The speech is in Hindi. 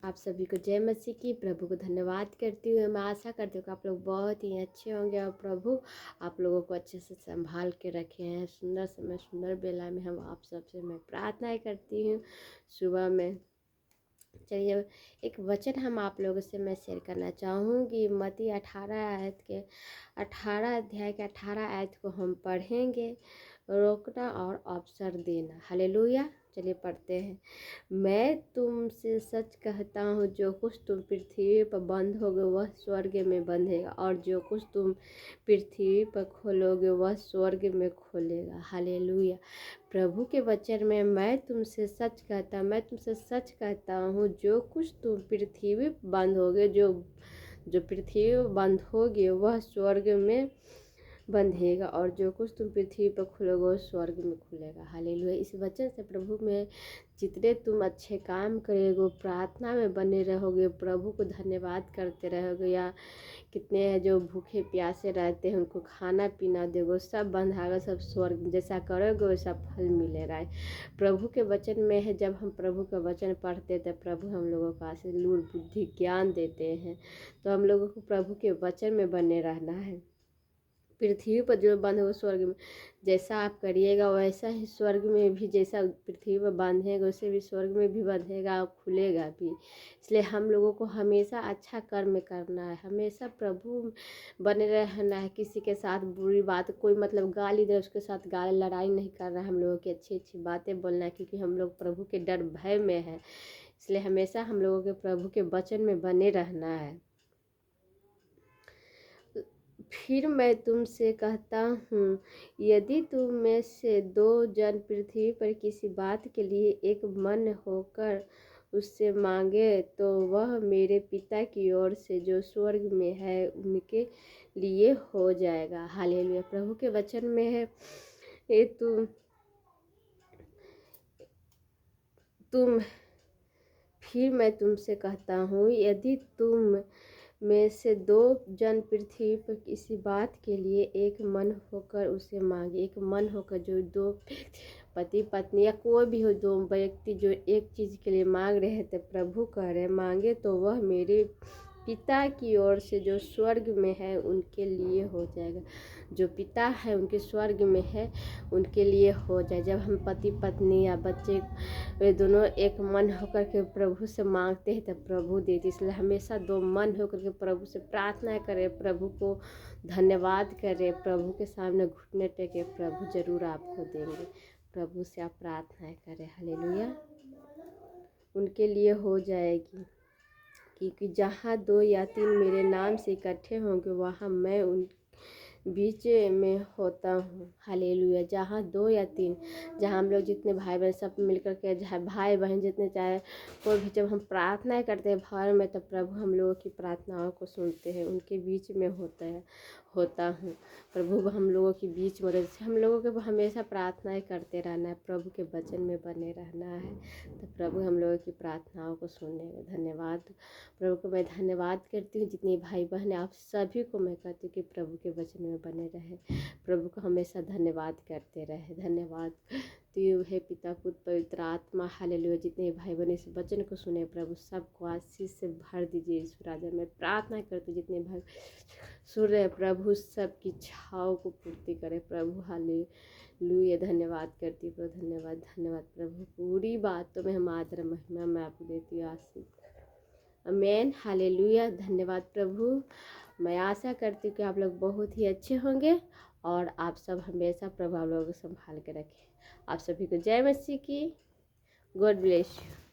आप सभी को जय मसीह की। प्रभु को धन्यवाद करती हूँ। मैं आशा करती हूँ कि आप लोग बहुत ही अच्छे होंगे और प्रभु आप लोगों को अच्छे से संभाल के रखे हैं। सुंदर समय सुंदर बेला में हम आप सबसे मैं प्रार्थनाएं करती हूँ सुबह में। चलिए एक वचन हम आप लोगों से मैं शेयर करना चाहूँगी। मत्ती 18 अध्याय के 18 आयत को हम पढ़ेंगे। रोकना और अवसर देना। हालेलुया। चलिए पढ़ते हैं। मैं तुमसे सच कहता हूँ, जो कुछ तुम पृथ्वी पर बंद होगे वह स्वर्ग में बंधेगा, और जो कुछ तुम पृथ्वी पर खोलोगे वह स्वर्ग में खोलेगा। हालेलुया। प्रभु के वचन में मैं तुमसे सच कहता हूँ, जो कुछ तुम पृथ्वी पर बंद होगे, जो पृथ्वी पर बंद होगे वह स्वर्ग में बंधेगा, और जो कुछ तुम पृथ्वी पर खोलोगे वो स्वर्ग में खुलेगा। हालेलुया। इस वचन से प्रभु में जितने तुम अच्छे काम करोगे, प्रार्थना में बने रहोगे, प्रभु को धन्यवाद करते रहोगे, या कितने हैं जो भूखे प्यासे रहते हैं उनको खाना पीना दोगे, सब बंधागा, सब स्वर्ग जैसा करोगे वैसा फल मिलेगा। प्रभु के वचन में है, जब हम प्रभु का वचन पढ़ते हैं तब प्रभु हम लोगों को आशीष लूर बुद्धि ज्ञान देते हैं। तो हम लोगों को प्रभु के वचन में बने रहना है। पृथ्वी पर जो बंद हो स्वर्ग में, जैसा आप करिएगा वैसा ही स्वर्ग में भी, जैसा पृथ्वी पर बांधेगा वैसे भी स्वर्ग में भी बंधेगा और खुलेगा भी। इसलिए हम लोगों को हमेशा अच्छा कर्म करना है, हमेशा प्रभु बने रहना है। किसी के साथ बुरी बात, कोई मतलब गाली दे उसके साथ गाली लड़ाई नहीं करना है। हम लोगों की अच्छी अच्छी बातें बोलना है, क्योंकि हम लोग प्रभु के डर भय में है। इसलिए हमेशा हम लोगों के प्रभु के वचन में बने रहना है। फिर मैं तुमसे कहता हूँ, यदि तुम में से 2 जन पृथ्वी पर किसी बात के लिए एक मन होकर उससे मांगे, तो वह मेरे पिता की ओर से जो स्वर्ग में है उनके लिए हो जाएगा। हालेलुया। प्रभु के वचन में है, ये तुम फिर मैं तुमसे कहता हूँ, यदि तुम में से 2 जन पृथ्वी पर किसी बात के लिए एक मन होकर उसे मांगे, एक मन होकर, जो 2 पति पत्नी या कोई भी हो, 2 व्यक्ति जो एक चीज़ के लिए मांग रहे हैं, तो प्रभु कह रहे मांगे तो वह मेरे पिता की ओर से जो स्वर्ग में है उनके लिए हो जाएगा। जो पिता है उनके स्वर्ग में है उनके लिए हो जाए। जब हम पति पत्नी या बच्चे वे दोनों एक मन होकर के प्रभु से मांगते हैं तब प्रभु देते। इसलिए हमेशा 2 मन होकर के प्रभु से प्रार्थना करें, प्रभु को धन्यवाद करें, प्रभु के सामने घुटने टेके, प्रभु जरूर आपको देंगे। प्रभु से आप प्रार्थनाएं करें। हालेलुया। उनके लिए हो जाएगी, क्योंकि जहाँ 2 या 3 मेरे नाम से इकट्ठे होंगे वहाँ मैं उन बीच में होता हूँ। हालेलुया। जहाँ 2 या 3, जहाँ हम लोग जितने भाई बहन सब मिलकर के, जहाँ भाई बहन जितने चाहे कोई भी, जब हम प्रार्थना करते हैं भर में, तब प्रभु हम लोगों की प्रार्थनाओं को सुनते हैं। उनके बीच में होता हूँ। प्रभु हम लोगों के बीच में, हम लोगों के हमेशा प्रार्थनाएं करते रहना है, प्रभु के वचन में बने रहना है, तो प्रभु हम लोगों की प्रार्थनाओं को सुनेगा। धन्यवाद। प्रभु को मैं धन्यवाद करती हूँ। जितने भाई बहन आप सभी को मैं कहती हूँ कि प्रभु के वचन में बने रहे, प्रभु को हमेशा धन्यवाद करते रहे। धन्यवाद तो है पिता पुत्र पवित्र आत्मा। हालेलुया। जितने भाई बहन इस वचन को सुने, प्रभु सबको आशीष से भर दीजिए। ईश्वर राजा मैं प्रार्थना करती हूँ, जितने भाई सुन रहे प्रभु सबकी इच्छाओं को पूर्ति करे। प्रभु हालेलुया। धन्यवाद करती हूँ प्रभु। धन्यवाद प्रभु। पूरी बातों में हम आदर महिमा मैं आपको देती हूँ। आशीष। आमेन। हालेलुया। धन्यवाद प्रभु। मैं आशा करती हूँ कि आप लोग बहुत ही अच्छे होंगे और आप सब हमेशा प्रभु आप लोगों को संभाल के रखें। आप सभी को जय मसीह की। God bless you.